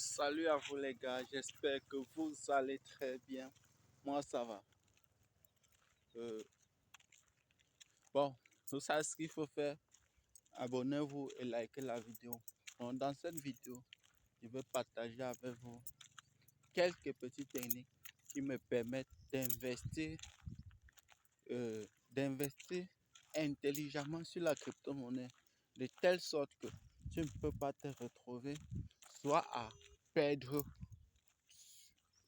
Salut à vous les gars, j'espère que vous allez très bien. Moi ça va. Euh, bon, vous savez ce qu'il faut faire. Abonnez-vous et likez la vidéo. Donc, dans cette vidéo, je vais partager avec vous quelques petites techniques qui me permettent d'investir intelligemment sur la crypto-monnaie de telle sorte que tu ne peux pas te retrouver soit à perdre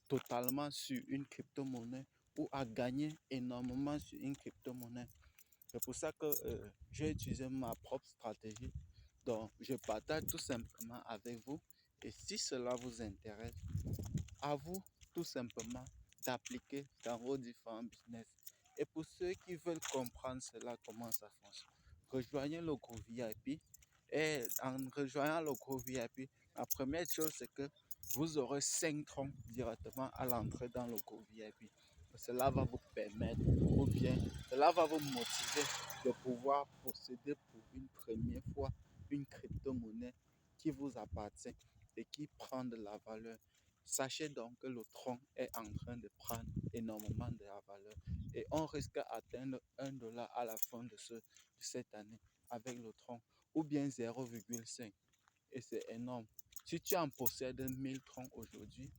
totalement sur une crypto-monnaie ou à gagner énormément sur une crypto-monnaie. C'est pour ça que j'ai utilisé ma propre stratégie. Donc, je partage tout simplement avec vous. Et si cela vous intéresse, à vous tout simplement d'appliquer dans vos différents business. Et pour ceux qui veulent comprendre cela, comment ça fonctionne, rejoignez le groupe VIP. Et en rejoignant le groupe VIP, la première chose, c'est que vous aurez 5 troncs directement à l'entrée dans le groupe VIP. Cela va vous permettre, ou bien cela va vous motiver de pouvoir posséder pour une première fois une crypto-monnaie qui vous appartient et qui prend de la valeur. Sachez donc que le tronc est en train de prendre énormément de la valeur et on risque d'atteindre 1 dollar à la fin de cette année avec le tronc ou bien 0,5 et c'est énorme. Si tu en possèdes 1000 troncs aujourd'hui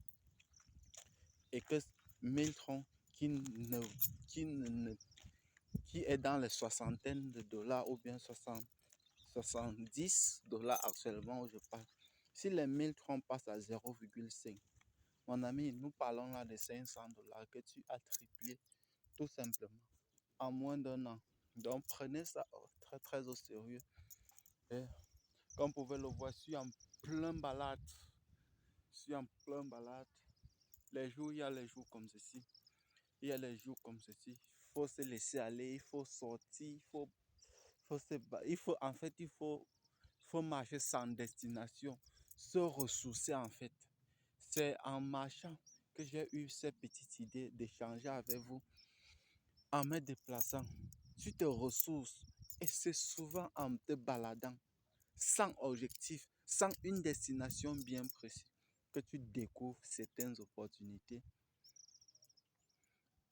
et que 1000 troncs qui, ne, qui est dans les soixantaines de dollars ou bien 70 dollars actuellement où je parle, si les 1000 troncs passent à 0,5, mon ami, nous parlons là de 500 dollars que tu as triplé tout simplement en moins d'un an. Donc prenez ça très très au sérieux. Et comme vous pouvez le voir, je suis en plein balade. Je suis en plein balade. Les jours, il y a les jours comme ceci. Il y a les jours comme ceci. Il faut se laisser aller, il faut sortir, il faut marcher sans destination, se ressourcer en fait. C'est en marchant que j'ai eu cette petite idée d'échanger avec vous en me déplaçant. Tu te ressources et c'est souvent en te baladant, sans objectif, sans une destination bien précise, que tu découvres certaines opportunités.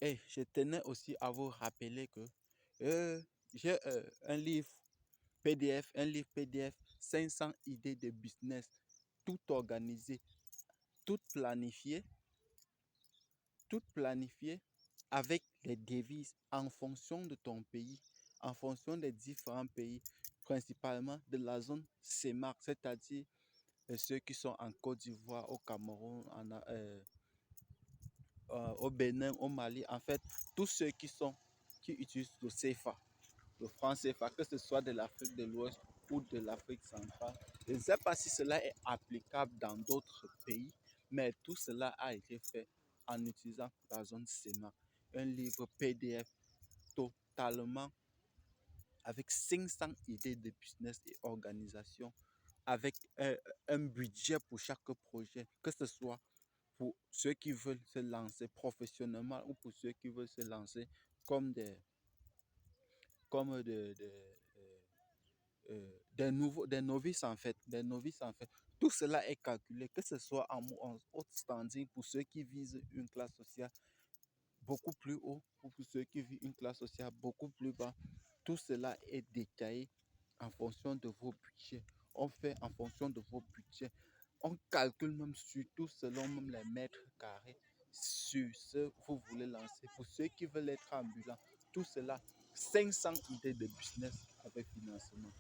Et je tenais aussi à vous rappeler que j'ai un livre PDF, 500 idées de business, tout organisé, toutes planifiées, avec les devises en fonction de ton pays, en fonction des différents pays, principalement de la zone CEMAC, c'est-à-dire ceux qui sont en Côte d'Ivoire, au Cameroun, au Bénin, au Mali, en fait, tous ceux qui utilisent le CFA, le franc CFA, que ce soit de l'Afrique de l'Ouest ou de l'Afrique centrale. Je ne sais pas si cela est applicable dans d'autres pays, mais tout cela a été fait en utilisant la zone CEMAC. Un livre PDF totalement avec 500 idées de business et organisation, avec un budget pour chaque projet, que ce soit pour ceux qui veulent se lancer professionnellement ou pour ceux qui veulent se lancer comme comme des novices en fait, Tout cela est calculé, que ce soit en haut standing pour ceux qui visent une classe sociale beaucoup plus haut ou pour ceux qui visent une classe sociale beaucoup plus bas. Tout cela est détaillé en fonction de vos budgets. On fait en fonction de vos budgets. On calcule même surtout selon même les mètres carrés sur ce que vous voulez lancer. Pour ceux qui veulent être ambulants, tout cela, 500 idées de business avec financement.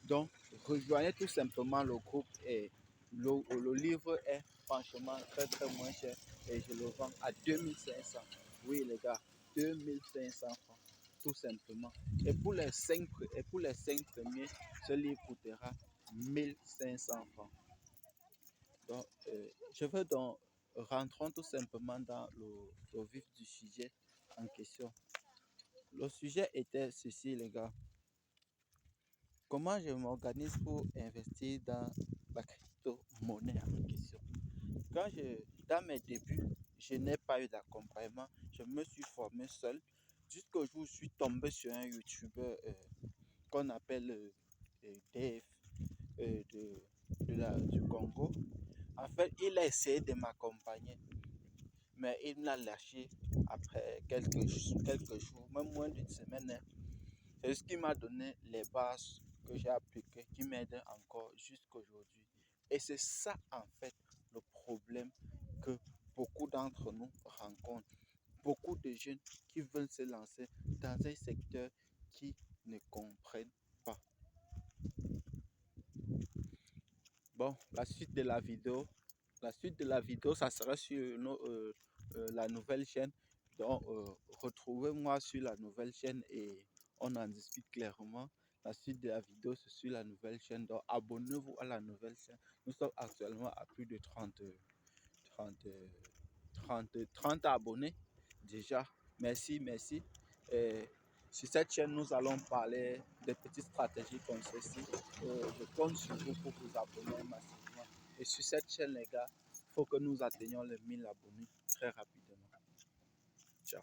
Donc, rejoignez tout simplement le groupe et le livre est franchement très très moins cher et je le vends à 2500. Oui les gars, 2500 francs tout simplement. Et pour les 5 premiers, ce livre coûtera 1500 francs. Donc, je veux donc rentrons tout simplement dans le vif du sujet en question. Le sujet était ceci les gars. Comment je m'organise pour investir dans la crypto-monnaie en question? Dans mes débuts, je n'ai pas eu d'accompagnement. Je me suis formé seul jusqu'au jour où je suis tombé sur un YouTuber qu'on appelle Dave du Congo. En fait, il a essayé de m'accompagner, mais il me l'a lâché après quelques jours, même moins d'une semaine, hein. C'est ce qui m'a donné les bases que j'ai appliquées, qui m'aident encore jusqu'à aujourd'hui. Et c'est ça, en fait, le problème que beaucoup d'entre nous rencontrent. Beaucoup de jeunes qui veulent se lancer dans un secteur qui ne comprennent pas. Bon, la suite de la vidéo, ça sera sur la nouvelle chaîne. Donc, retrouvez-moi sur la nouvelle chaîne et on en discute clairement. La suite de la vidéo, c'est sur la nouvelle chaîne. Donc, abonnez-vous à la nouvelle chaîne. Nous sommes actuellement à plus de 30 30 abonnés déjà. Merci, merci. Et sur cette chaîne, nous allons parler des petites stratégies comme ceci. Je compte sur vous pour vous abonner massivement. Et sur cette chaîne, les gars, il faut que nous atteignions les 1000 abonnés très rapidement. Ciao.